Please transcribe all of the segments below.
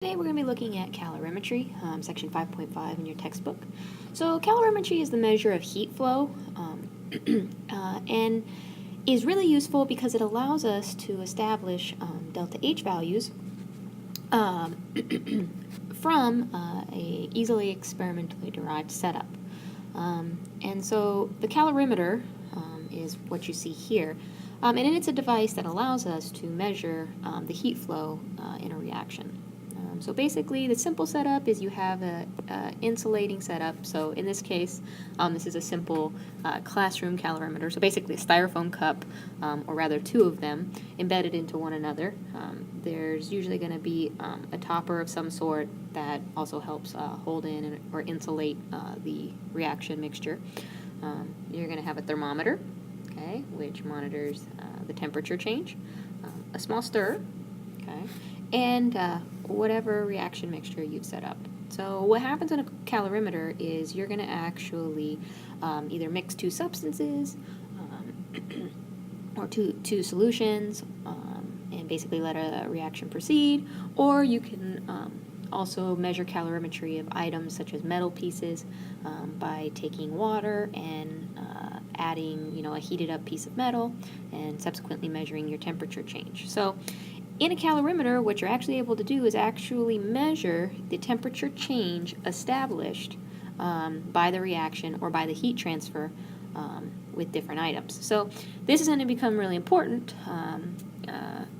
Today we're going to be looking at calorimetry, section 5.5 in your textbook. So calorimetry is the measure of heat flow and is really useful because it allows us to establish delta H values from a easily experimentally derived setup. And so the calorimeter is what you see here. And it's a device that allows us to measure the heat flow in a reaction. So basically, the simple setup is you have an insulating setup. So in this case, this is a simple classroom calorimeter. So basically a styrofoam cup, or rather two of them, embedded into one another. There's usually going to be a topper of some sort that also helps hold in or insulate the reaction mixture. You're going to have a thermometer, okay, which monitors the temperature change, a small stirrer, okay, and whatever reaction mixture you've set up. So what happens in a calorimeter is you're going to actually either mix two substances or two solutions and basically let a reaction proceed, or you can also measure calorimetry of items such as metal pieces by taking water and adding, a heated up piece of metal and subsequently measuring your temperature change. So in a calorimeter, what you're actually able to do is actually measure the temperature change established by the reaction or by the heat transfer with different items. So this is going to become really important,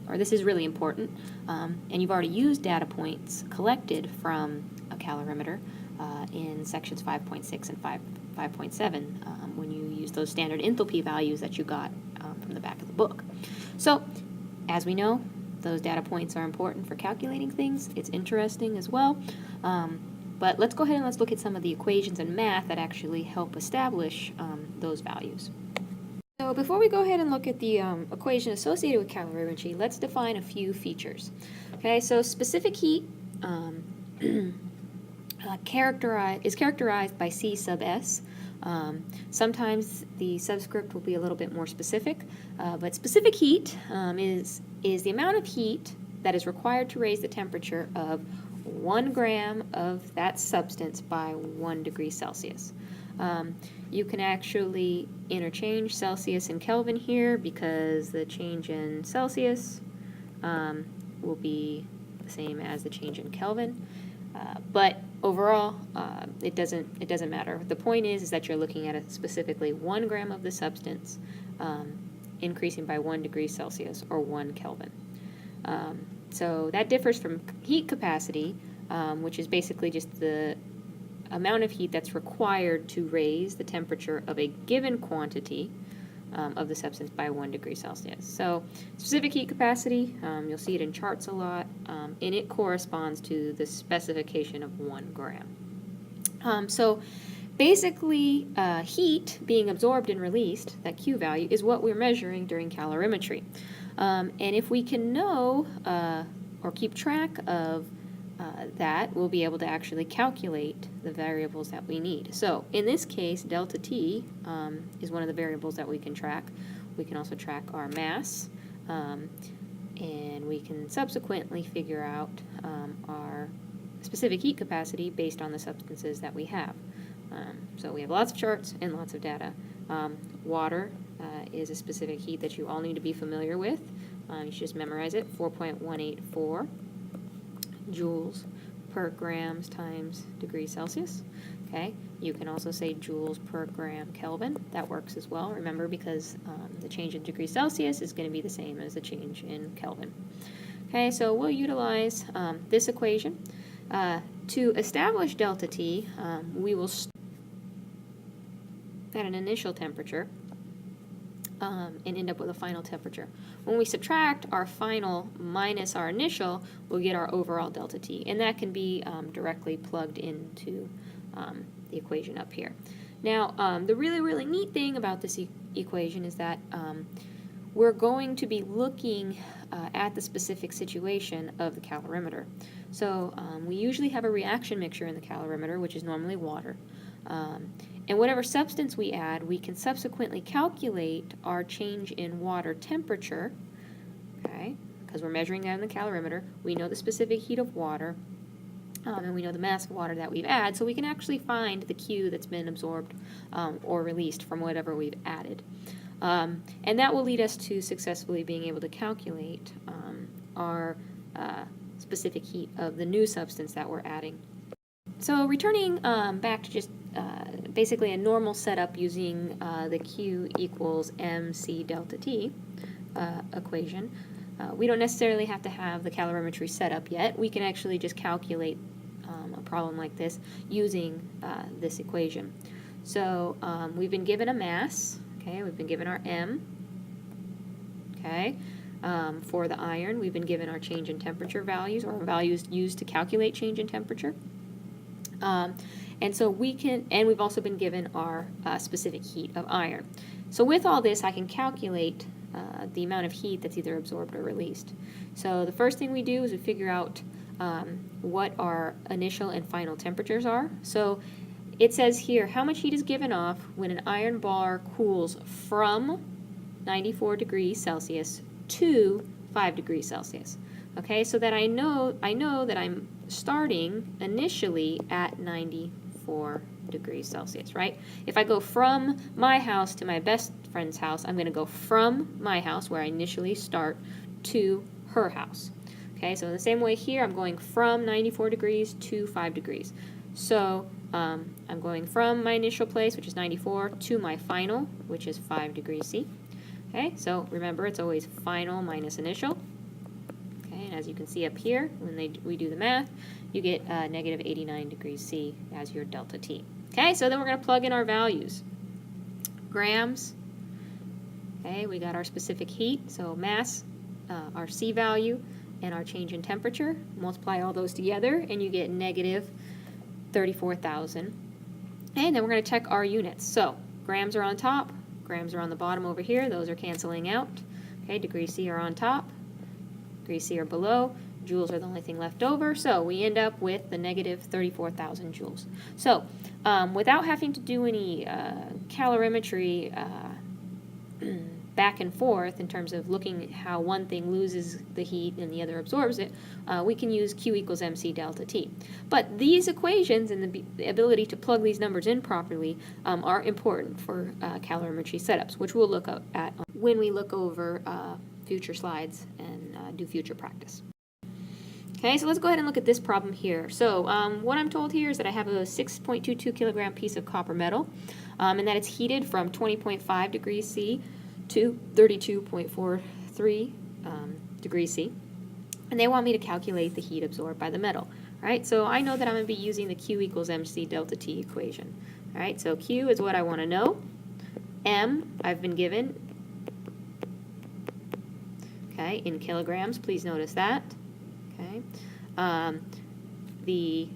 or this is really important, and you've already used data points collected from a calorimeter in sections 5.6 and 5.7 when you use those standard enthalpy values that you got from the back of the book. So as we know, those data points are important for calculating things. It's interesting as well. But let's go ahead and let's look at some of the equations and math that actually help establish those values. So before we go ahead and look at the equation associated with calorimetry, let's define a few features. Okay, so specific heat is characterized by C sub S. Sometimes the subscript will be a little bit more specific, but specific heat is the amount of heat that is required to raise the temperature of 1 gram of that substance by 1 degree Celsius. You can actually interchange Celsius and Kelvin here because the change in Celsius will be the same as the change in Kelvin. But overall, it doesn't matter. The point is that you're looking at specifically 1 gram of the substance increasing by 1 degree Celsius or 1 Kelvin. So that differs from heat capacity, which is basically just the amount of heat that's required to raise the temperature of a given quantity of the substance by 1 degree Celsius. So specific heat capacity, you'll see it in charts a lot, and it corresponds to the specification of 1 gram. So basically, heat being absorbed and released, that Q value, is what we're measuring during calorimetry. And if we can know or keep track of that, we'll be able to actually calculate the variables that we need. So in this case, delta T is one of the variables that we can track. We can also track our mass, and we can subsequently figure out our specific heat capacity based on the substances that we have. So we have lots of charts and lots of data. Water is a specific heat that you all need to be familiar with. You should just memorize it, 4.184 joules per grams times degrees Celsius. Okay, you can also say joules per gram Kelvin. That works as well, remember, because the change in degrees Celsius is going to be the same as the change in Kelvin. Okay, so we'll utilize this equation. To establish delta T, we will start at an initial temperature and end up with a final temperature. When we subtract our final minus our initial, we'll get our overall delta T, and that can be directly plugged into the equation up here. Now, the really neat thing about this equation is that we're going to be looking at the specific situation of the calorimeter. So we usually have a reaction mixture in the calorimeter, which is normally water. And whatever substance we add, we can subsequently calculate our change in water temperature, okay, because we're measuring that in the calorimeter. We know the specific heat of water, and we know the mass of water that we've added, so we can actually find the Q that's been absorbed or released from whatever we've added. And that will lead us to successfully being able to calculate our specific heat of the new substance that we're adding. So returning back to just basically a normal setup using the Q equals mc delta T equation, we don't necessarily have to have the calorimetry set up yet. We can actually just calculate a problem like this using this equation. So we've been given a mass, okay, we've been given our M, okay. For the iron, we've been given our change in temperature values, or values used to calculate change in temperature. And so we can, and we've also been given our specific heat of iron. So with all this, I can calculate the amount of heat that's either absorbed or released. So the first thing we do is we figure out what our initial and final temperatures are. So it says here how much heat is given off when an iron bar cools from 94 degrees Celsius to 5 degrees Celsius. Okay, so that I know that I'm starting initially at 94 degrees Celsius, right? If I go from my house to my best friend's house, I'm going to go from my house, where I initially start, to her house. Okay, so in the same way here, I'm going from 94 degrees to 5 degrees. So I'm going from my initial place, which is 94, to my final, which is 5 degrees C. Okay, so remember, it's always final minus initial. Okay, and as you can see up here, when we do the math, you get negative 89 degrees C as your delta T. Okay, so then we're going to plug in our values. Grams. Okay, we got our specific heat, so mass, our C value, and our change in temperature. Multiply all those together, and you get negative 34,000. And then we're going to check our units. So grams are on top, grams are on the bottom over here. Those are canceling out. Okay, degrees C are on top, degrees C are below. Joules are the only thing left over. So we end up with the negative 34,000 joules. So without having to do any calorimetry back and forth in terms of looking at how one thing loses the heat and the other absorbs it, we can use Q equals mc delta T. But these equations and the ability to plug these numbers in properly are important for calorimetry setups, which we'll look at when we look over future slides and do future practice. Okay, so let's go ahead and look at this problem here. So what I'm told here is that I have a 6.22 kilogram piece of copper metal, and that it's heated from 20.5 degrees C to 32.43 degrees C. And they want me to calculate the heat absorbed by the metal. Right? So I know that I'm going to be using the Q equals mc delta T equation. All right, so Q is what I want to know. M I've been given, okay, in kilograms. Please notice that. Okay, the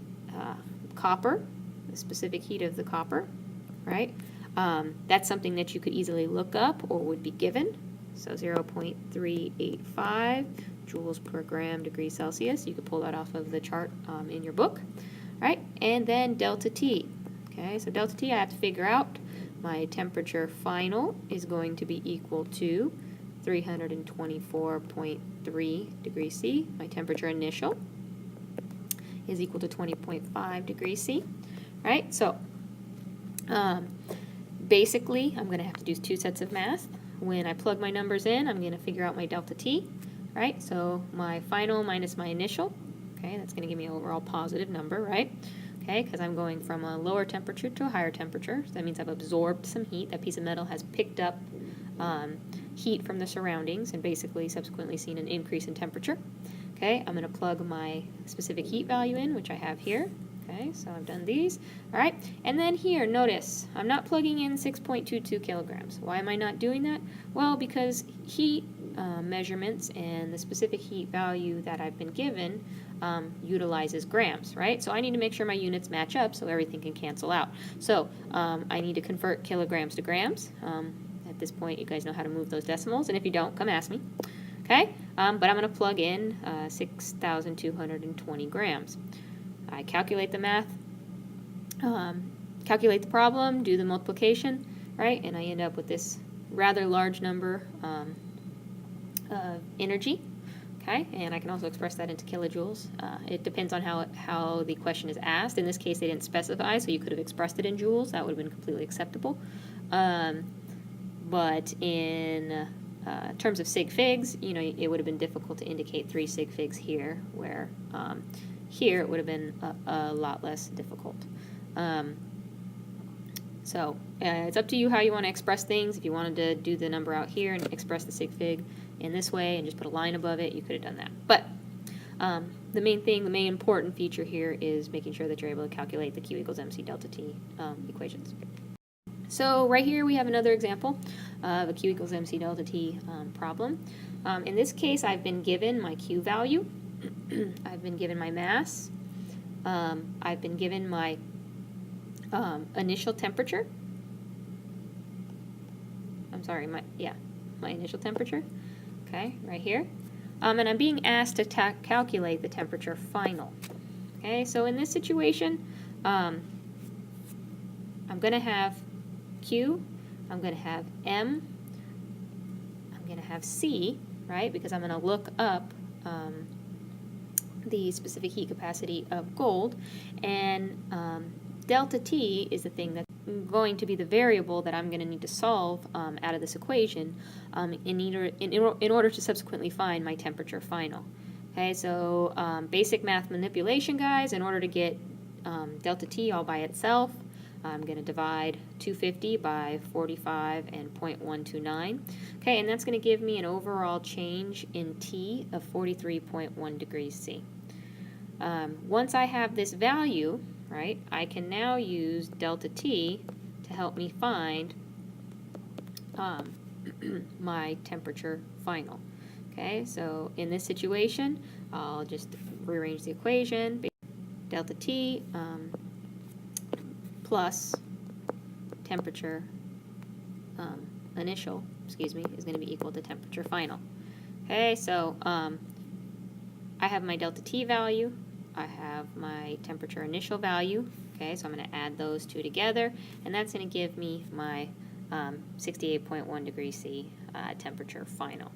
copper, the specific heat of the copper, right? That's something that you could easily look up or would be given. So 0.385 joules per gram degrees Celsius. You could pull that off of the chart in your book, right? And then delta T. Okay, so delta T I have to figure out. My temperature final is going to be equal to 324.3 degrees C. My temperature initial is equal to 20.5 degrees C, right? So basically, I'm going to have to do two sets of math. When I plug my numbers in, I'm going to figure out my delta T, right? So my final minus my initial, okay, that's going to give me an overall positive number, right? Okay, because I'm going from a lower temperature to a higher temperature. So that means I've absorbed some heat. That piece of metal has picked up heat from the surroundings and basically subsequently seen an increase in temperature. Okay, I'm going to plug my specific heat value in, which I have here. Okay, so I've done these. All right, and then here, notice, I'm not plugging in 6.22 kilograms. Why am I not doing that? Well, because heat measurements and the specific heat value that I've been given utilizes grams, right? So I need to make sure my units match up so everything can cancel out. So I need to convert kilograms to grams. At this point, you guys know how to move those decimals, and if you don't, come ask me. Okay, but I'm going to plug in 6,220 grams. I calculate the math, calculate the problem, do the multiplication, right? And I end up with this rather large number of energy. Okay, and I can also express that into kilojoules. It depends on how the question is asked. In this case, they didn't specify, so you could have expressed it in joules. That would have been completely acceptable. But in terms of sig figs, you know, it would have been difficult to indicate 3 sig figs here, where here it would have been a lot less difficult. So it's up to you how you want to express things. If you wanted to do the number out here and express the sig fig in this way and just put a line above it, you could have done that. But the main important feature here is making sure that you're able to calculate the Q equals MC delta T equations. So right here we have another example of a Q equals MC delta T problem. In this case, I've been given my Q value. I've been given my mass. I've been given my initial temperature. I'm sorry, my initial temperature. Okay, right here. And I'm being asked to calculate the temperature final. Okay, so in this situation, I'm going to have Q, I'm going to have M, I'm going to have C, right, because I'm going to look up the specific heat capacity of gold, and delta T is the thing that's going to be the variable that I'm going to need to solve out of this equation in order to subsequently find my temperature final. Okay, so basic math manipulation, guys. In order to get delta T all by itself, I'm going to divide 250 by 45 and 0.129. Okay, and that's going to give me an overall change in T of 43.1 degrees C. Once I have this value, right, I can now use delta T to help me find my temperature final. Okay, so in this situation, I'll just rearrange the equation. Delta T plus temperature initial, is going to be equal to temperature final. Okay, so I have my delta T value. I have my temperature initial value. Okay, so I'm going to add those two together, and that's going to give me my 68.1 degrees C temperature final.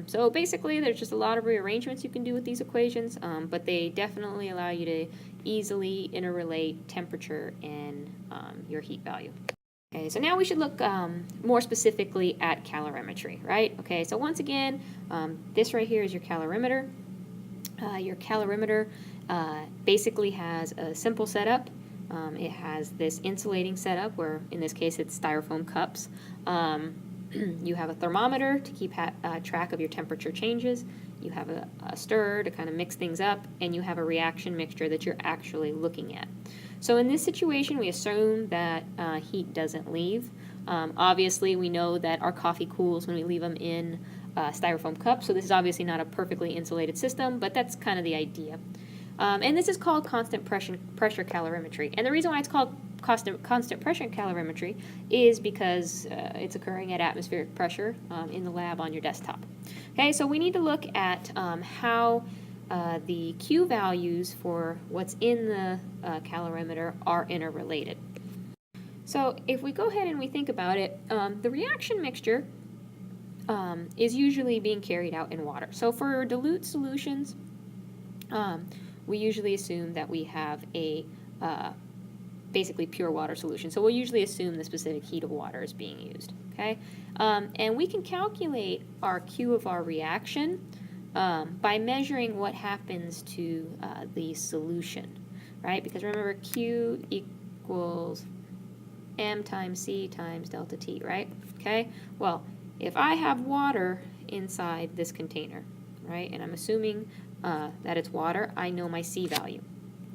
So basically, there's just a lot of rearrangements you can do with these equations, but they definitely allow you to easily interrelate temperature and your heat value. Okay, so now we should look more specifically at calorimetry, right? Okay, so once again, this right here is your calorimeter. Your calorimeter basically has a simple setup. It has this insulating setup where, in this case, it's styrofoam cups. You have a thermometer to keep track of your temperature changes. You have a stirrer to kind of mix things up, and you have a reaction mixture that you're actually looking at. So in this situation, we assume that heat doesn't leave. Obviously, we know that our coffee cools when we leave them in styrofoam cups, so this is obviously not a perfectly insulated system, but that's kind of the idea. And this is called constant pressure calorimetry. And the reason why it's called constant pressure calorimetry is because it's occurring at atmospheric pressure in the lab on your desktop. Okay, so we need to look at how the Q values for what's in the calorimeter are interrelated. So if we go ahead and we think about it, the reaction mixture is usually being carried out in water. So for dilute solutions, we usually assume that we have a basically pure water solution. So we'll usually assume the specific heat of water is being used. Okay, and we can calculate our Q of our reaction by measuring what happens to the solution, right? Because remember, Q equals M times C times delta T, right? Okay, well, if I have water inside this container, right, and I'm assuming that it's water, I know my C value,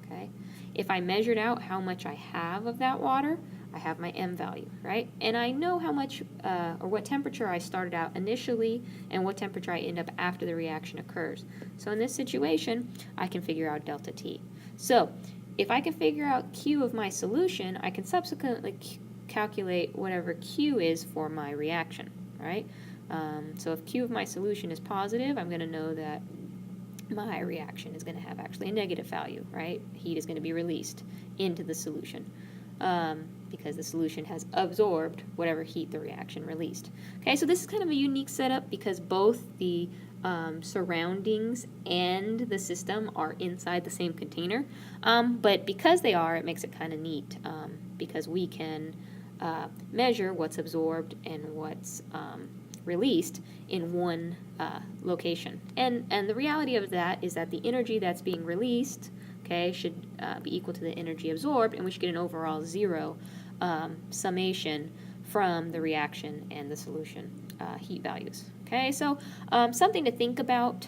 okay? If I measured out how much I have of that water, I have my M value, right? And I know how much or what temperature I started out initially and what temperature I end up after the reaction occurs. So in this situation, I can figure out delta T. So if I can figure out Q of my solution, I can subsequently calculate whatever Q is for my reaction, right? So if Q of my solution is positive, I'm going to know that my reaction is going to have actually a negative value, right? Heat is going to be released into the solution because the solution has absorbed whatever heat the reaction released. Okay, so this is kind of a unique setup because both the surroundings and the system are inside the same container. But because they are, it makes it kind of neat because we can measure what's absorbed and what's released in one location. And the reality of that is that the energy that's being released, okay, should be equal to the energy absorbed, and we should get an overall zero summation from the reaction and the solution heat values. Okay, so something to think about,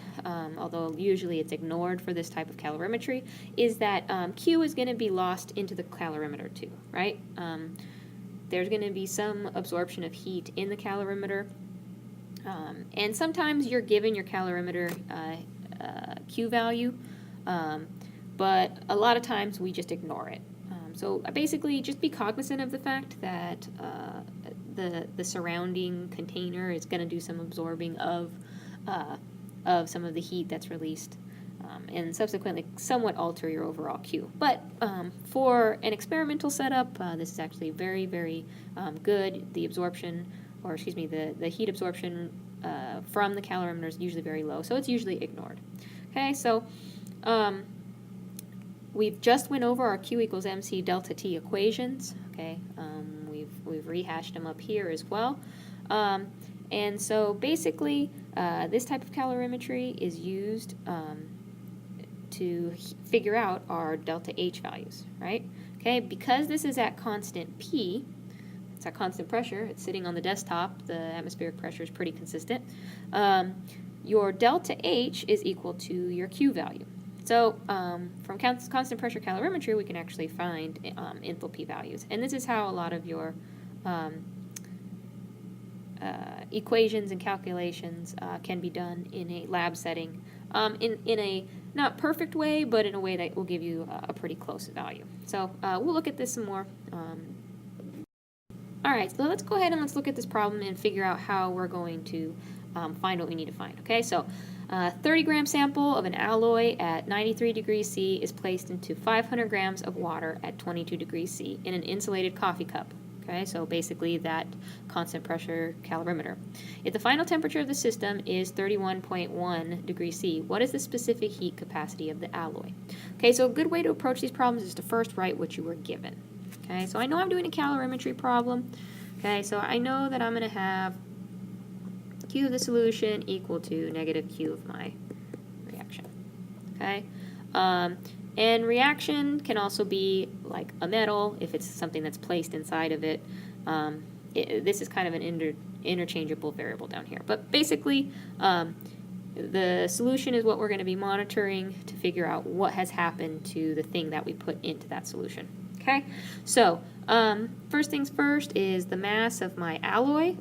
although usually it's ignored for this type of calorimetry, is that Q is going to be lost into the calorimeter too, right? There's going to be some absorption of heat in the calorimeter, and sometimes you're given your calorimeter Q value, but a lot of times we just ignore it. So basically just be cognizant of the fact that the surrounding container is going to do some absorbing of some of the heat that's released, and subsequently somewhat alter your overall Q. But for an experimental setup, this is actually very, very good. The absorption, or excuse me, the heat absorption from the calorimeter is usually very low, so it's usually ignored. Okay, so we've just went over our Q equals MC delta T equations. Okay, we've rehashed them up here as well. And so basically, this type of calorimetry is used to figure out our delta H values, right? Okay, because this is at constant P, it's at constant pressure, it's sitting on the desktop, the atmospheric pressure is pretty consistent, your delta H is equal to your Q value. So from constant pressure calorimetry, we can actually find enthalpy values. And this is how a lot of your equations and calculations can be done in a lab setting, in a not perfect way, but in a way that will give you a pretty close value. So we'll look at this some more. All right, so let's go ahead and let's look at this problem and figure out how we're going to find what we need to find. Okay, so 30-gram sample of an alloy at 93 degrees C is placed into 500 grams of water at 22 degrees C in an insulated coffee cup. Okay, so basically that constant pressure calorimeter. If the final temperature of the system is 31.1 degrees C, what is the specific heat capacity of the alloy? Okay, so a good way to approach these problems is to first write what you were given. Okay, so I know I'm doing a calorimetry problem. Okay, so I know that I'm going to have Q of the solution equal to negative Q of my reaction. Okay, and reaction can also be like a metal if it's something that's placed inside of it. This is kind of an interchangeable variable down here. But basically, the solution is what we're going to be monitoring to figure out what has happened to the thing that we put into that solution. Okay, so first things first is the mass of my alloy.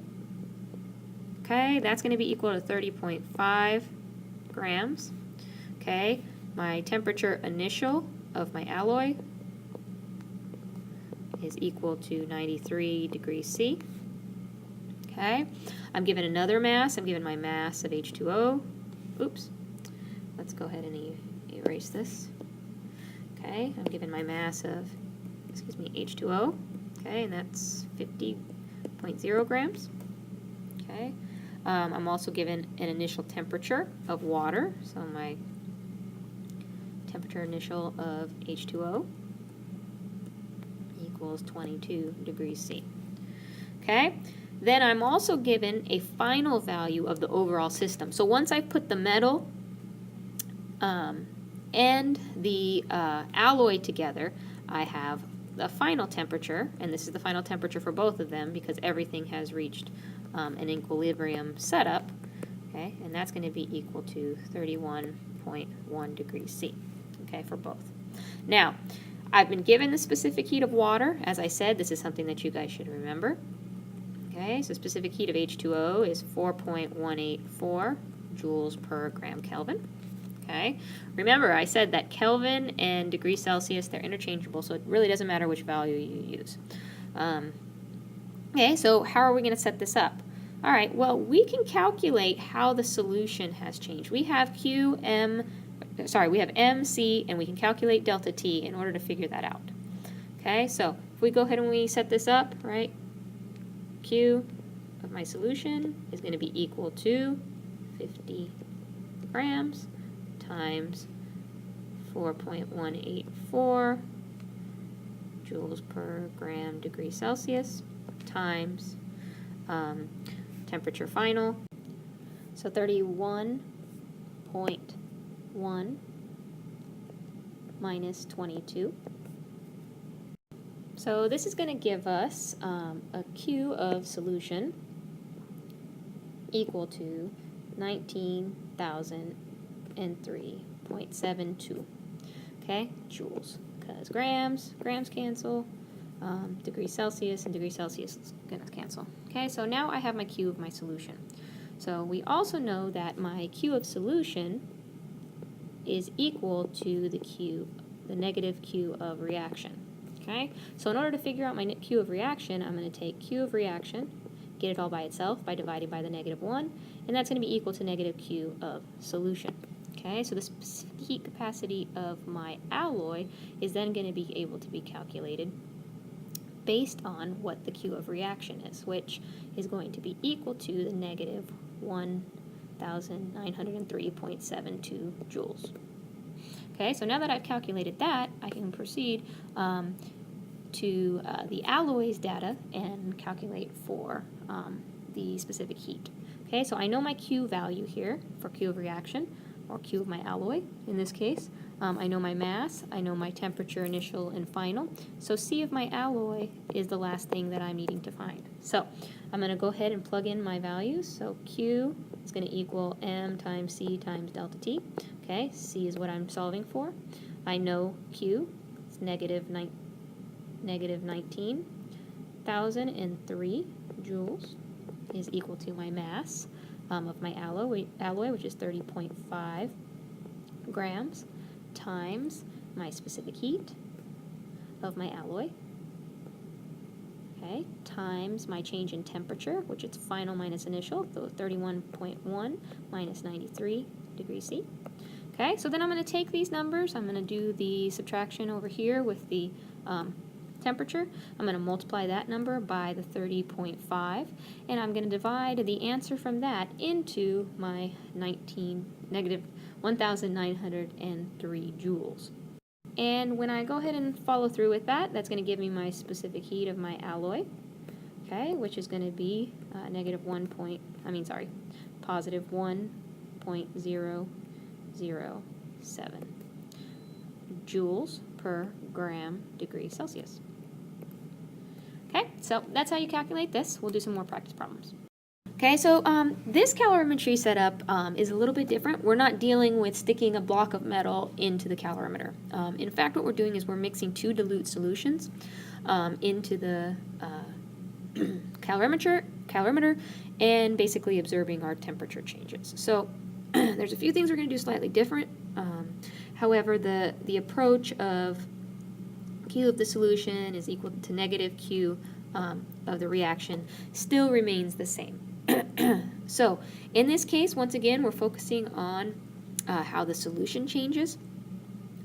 Okay, that's going to be equal to 30.5 grams. Okay, my temperature initial of my alloy is equal to 93 degrees C. Okay, I'm given another mass. I'm given my mass of H2O. Oops, let's go ahead and erase this. Okay, I'm given my mass of, H2O. Okay, and that's 50.0 grams. Okay, I'm also given an initial temperature of water. So my temperature initial of H2O equals 22 degrees C. Okay, then I'm also given a final value of the overall system. So once I've put the metal and the alloy together, I have the final temperature, and this is the final temperature for both of them because everything has reached an equilibrium setup, okay, and that's going to be equal to 31.1 degrees C, okay, for both. Now, I've been given the specific heat of water. As I said, this is something that you guys should remember. Okay, so specific heat of H2O is 4.184 joules per gram Kelvin. Okay, remember I said that Kelvin and degrees Celsius, they're interchangeable, so it really doesn't matter which value you use. Okay, so how are we going to set this up? All right, well, we can calculate how the solution has changed. We have we have MC, and we can calculate delta T in order to figure that out. Okay, so if we go ahead and we set this up, right, Q of my solution is going to be equal to 50 grams times 4.184 joules per gram degree Celsius times temperature final. So 31.1 minus 22. So this is going to give us a Q of solution equal to 19,003.72. Okay, joules, because grams cancel, degrees Celsius and degrees Celsius is going to cancel. Okay, so now I have my Q of my solution. So we also know that my Q of solution is equal to the negative Q of reaction. Okay, so in order to figure out my Q of reaction, I'm going to take Q of reaction, get it all by itself by dividing by the -1, and that's going to be equal to negative Q of solution. Okay, so the specific heat capacity of my alloy is then going to be able to be calculated based on what the Q of reaction is, which is going to be equal to the negative 1,903.72 joules. Okay, so now that I've calculated that, I can proceed to the alloy's data and calculate for the specific heat. Okay, so I know my Q value here for Q of reaction, or Q of my alloy in this case. I know my mass, I know my temperature initial and final. So C of my alloy is the last thing that I'm needing to find. So I'm going to go ahead and plug in my values. So Q is going to equal M times C times delta T. Okay, C is what I'm solving for. I know Q is negative 19,003 joules is equal to my mass of my alloy, which is 30.5 grams, times my specific heat of my alloy, okay, times my change in temperature, which is final minus initial, so 31.1 minus 93 degrees C. Okay, so then I'm going to take these numbers, I'm going to do the subtraction over here with the temperature. I'm going to multiply that number by the 30.5, and I'm going to divide the answer from that into my negative 1,903 joules. And when I go ahead and follow through with that, that's going to give me my specific heat of my alloy, okay, which is going to be positive 1.007 joules per gram degree Celsius. Okay, so that's how you calculate this. We'll do some more practice problems. Okay, so this calorimetry setup is a little bit different. We're not dealing with sticking a block of metal into the calorimeter. In fact, what we're doing is we're mixing two dilute solutions into the calorimeter and basically observing our temperature changes. So there's a few things we're going to do slightly different. However, the approach of Q of the solution is equal to negative Q of the reaction still remains the same. So in this case, once again, we're focusing on how the solution changes.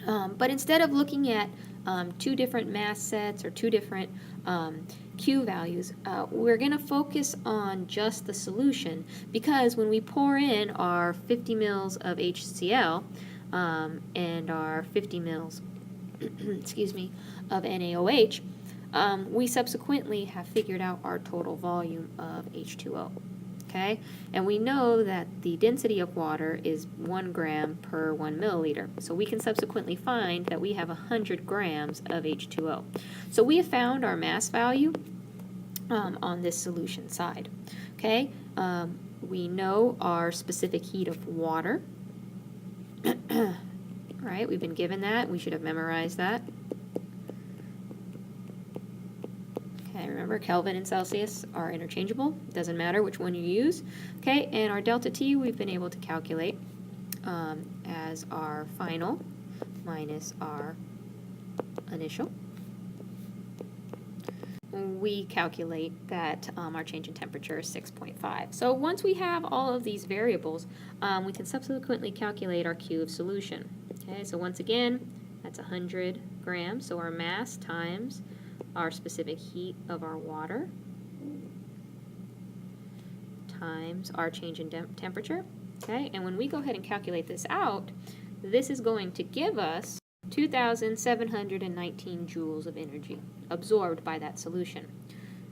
But instead of looking at two different mass sets or two different Q values, we're going to focus on just the solution, because when we pour in our 50 mils of HCl and our 50 mils excuse me, of NaOH, we subsequently have figured out our total volume of H2O. Okay, and we know that the density of water is 1 gram per 1 milliliter. So we can subsequently find that we have 100 grams of H2O. So we have found our mass value on this solution side. Okay, we know our specific heat of water. Right, we've been given that. We should have memorized that. Okay, remember Kelvin and Celsius are interchangeable. Doesn't matter which one you use. Okay, and our delta T we've been able to calculate as our final minus our initial. We calculate that our change in temperature is 6.5. So once we have all of these variables, we can subsequently calculate our Q of solution. Okay, so once again, that's 100 grams, so our mass times our specific heat of our water times our change in temperature, Okay, and when we go ahead and calculate this out, this is going to give us 2,719 joules of energy absorbed by that solution.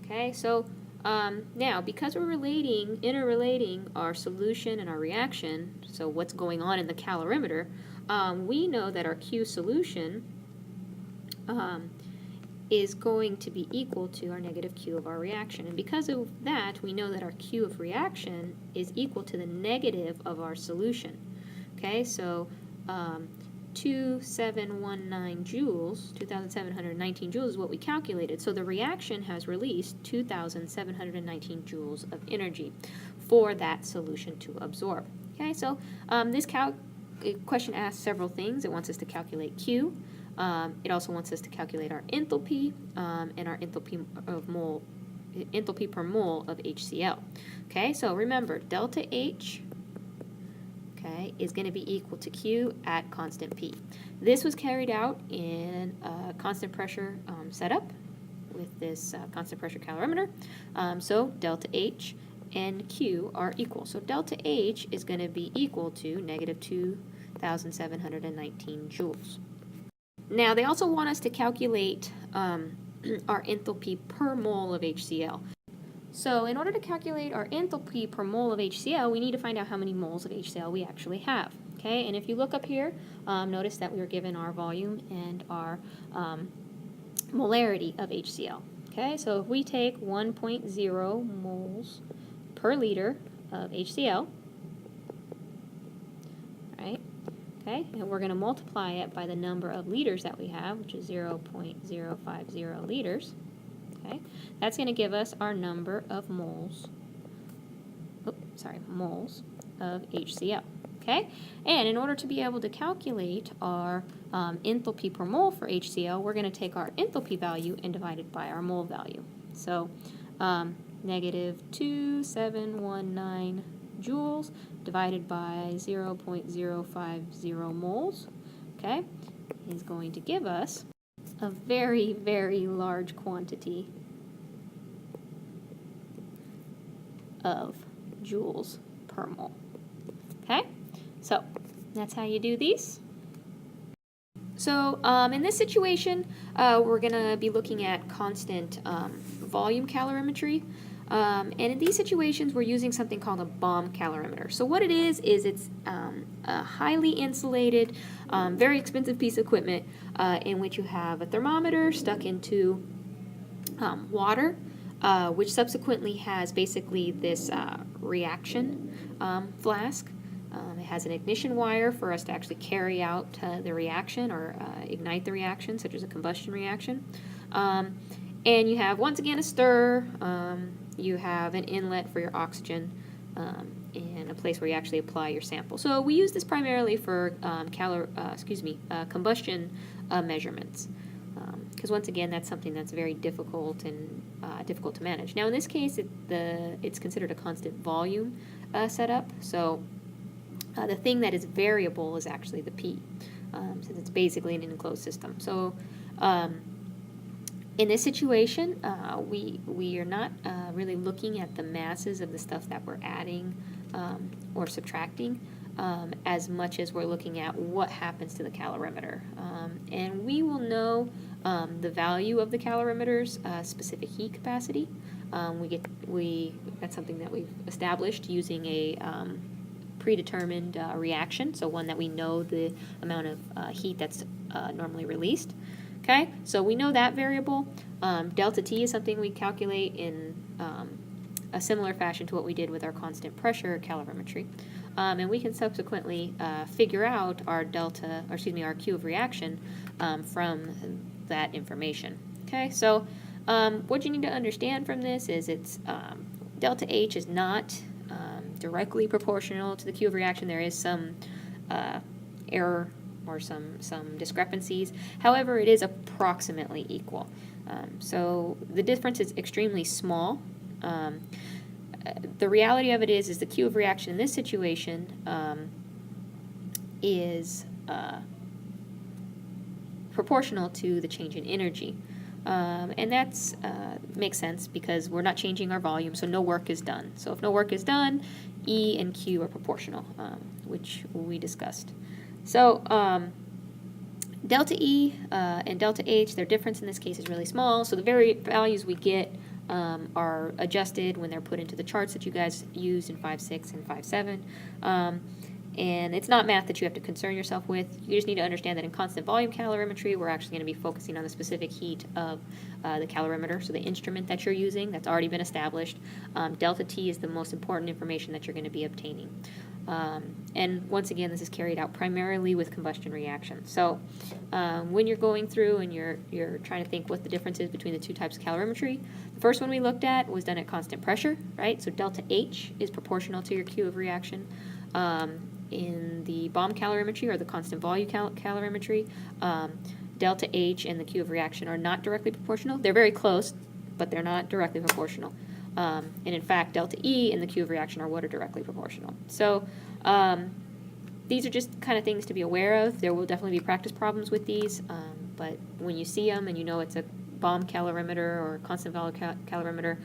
Okay, so now because we're interrelating our solution and our reaction, so what's going on in the calorimeter, we know that our Q solution is going to be equal to our negative Q of our reaction. And because of that, we know that our Q of reaction is equal to the negative of our solution. Okay, so 2,719 joules, 2,719 joules is what we calculated. So the reaction has released 2,719 joules of energy for that solution to absorb. Okay, so this question asks several things. It wants us to calculate Q. It also wants us to calculate our enthalpy and our enthalpy per mole of HCl. Okay, so remember, delta H, okay, is going to be equal to Q at constant P. This was carried out in a constant pressure setup with this constant pressure calorimeter. So delta H and Q are equal. So delta H is going to be equal to negative 2,719 joules. Now, they also want us to calculate our enthalpy per mole of HCl. So in order to calculate our enthalpy per mole of HCl, we need to find out how many moles of HCl we actually have. Okay, and if you look up here, notice that we are given our volume and our molarity of HCl. Okay, so if we take 1.0 moles per liter of HCl, right? Okay, and we're going to multiply it by the number of liters that we have, which is 0.050 liters. Okay, that's going to give us our number of moles. Moles of HCl. Okay, and in order to be able to calculate our enthalpy per mole for HCl, we're going to take our enthalpy value and divide it by our mole value. So negative 2,719 joules divided by 0.050 moles, okay, is going to give us a very, very large quantity of joules per mole. Okay, so that's how you do these. So in this situation, we're going to be looking at constant volume calorimetry. And in these situations, we're using something called a bomb calorimeter. So what it is it's a highly insulated, very expensive piece of equipment in which you have a thermometer stuck into water, which subsequently has basically this reaction flask. It has an ignition wire for us to actually carry out the reaction or ignite the reaction, such as a combustion reaction. And you have, once again, a stir. You have an inlet for your oxygen and a place where you actually apply your sample. So we use this primarily for combustion measurements, because once again, that's something that's very difficult and difficult to manage. Now, in this case, it's considered a constant volume setup. So the thing that is variable is actually the P, since it's basically an enclosed system. So in this situation, we are not really looking at the masses of the stuff that we're adding or subtracting as much as we're looking at what happens to the calorimeter. And we will know the value of the calorimeter's specific heat capacity. That's something that we've established using a predetermined reaction, so one that we know the amount of heat that's normally released. Okay, so we know that variable. Delta T is something we calculate in a similar fashion to what we did with our constant pressure calorimetry. And we can subsequently figure out our Q of reaction from that information. Okay, so what you need to understand from this is delta H is not directly proportional to the Q of reaction. There is some error or some discrepancies. However, it is approximately equal. So the difference is extremely small. The reality of it is the Q of reaction in this situation is proportional to the change in energy. And that's makes sense because we're not changing our volume, so no work is done. So if no work is done, E and Q are proportional, which we discussed. So delta E and delta H, their difference in this case is really small, so the very values we get are adjusted when they're put into the charts that you guys used in 5.6 and 5.7. And it's not math that you have to concern yourself with. You just need to understand that in constant volume calorimetry, we're actually going to be focusing on the specific heat of the calorimeter, so the instrument that you're using that's already been established. Delta T is the most important information that you're going to be obtaining. And once again, this is carried out primarily with combustion reactions. So when you're going through and you're trying to think what the difference is between the two types of calorimetry, the first one we looked at was done at constant pressure, right? So delta H is proportional to your Q of reaction. In the bomb calorimetry or the constant volume calorimetry, delta H and the Q of reaction are not directly proportional. They're very close, but they're not directly proportional. And in fact, delta E and the Q of reaction are what are directly proportional. So these are just kind of things to be aware of. There will definitely be practice problems with these, but when you see them and you know it's a bomb calorimeter or constant volume calorimeter,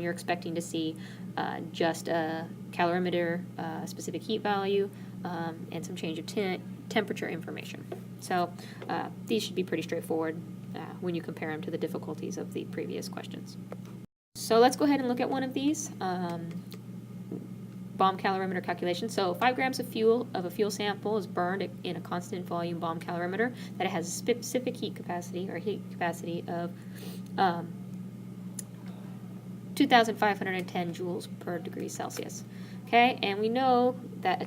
you're expecting to see just a calorimeter, specific heat value, and some change of temperature information. So these should be pretty straightforward when you compare them to the difficulties of the previous questions. So let's go ahead and look at one of these. Bomb calorimeter calculation. So 5 grams of a fuel sample is burned in a constant volume bomb calorimeter that has a specific heat capacity of 2,510 joules per degree Celsius. Okay, and we know that our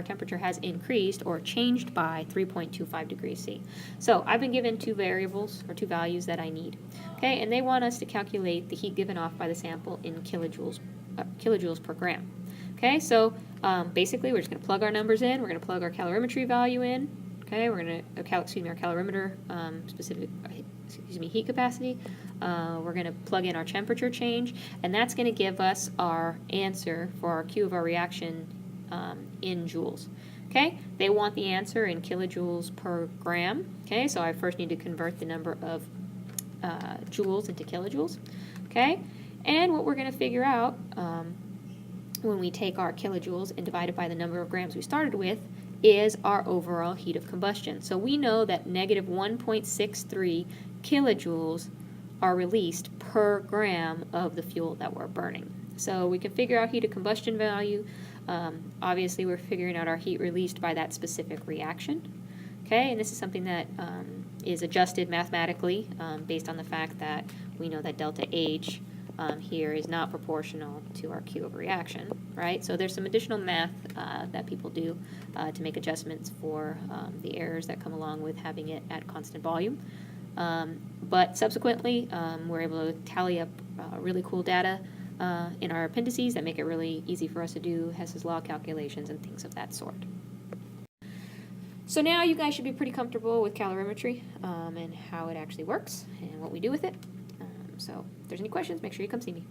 temperature has increased or changed by 3.25 degrees C. So I've been given two variables or two values that I need. Okay, and they want us to calculate the heat given off by the sample in kilojoules per gram. Okay, so basically we're just going to plug our numbers in. We're going to plug our calorimetry value in. Okay, we're going to our calorimeter heat capacity. We're going to plug in our temperature change, and that's going to give us our answer for our Q of our reaction in joules. Okay, they want the answer in kilojoules per gram. Okay, so I first need to convert the number of joules into kilojoules. Okay, and what we're going to figure out when we take our kilojoules and divide it by the number of grams we started with is our overall heat of combustion. So we know that negative 1.63 kilojoules are released per gram of the fuel that we're burning. So we can figure out heat of combustion value. Obviously, we're figuring out our heat released by that specific reaction. Okay, and this is something that is adjusted mathematically based on the fact that we know that delta H here is not proportional to our Q of reaction, right? So there's some additional math that people do to make adjustments for the errors that come along with having it at constant volume. But subsequently, we're able to tally up really cool data in our appendices that make it really easy for us to do Hess's law calculations and things of that sort. So now you guys should be pretty comfortable with calorimetry and how it actually works and what we do with it. So if there's any questions, make sure you come see me.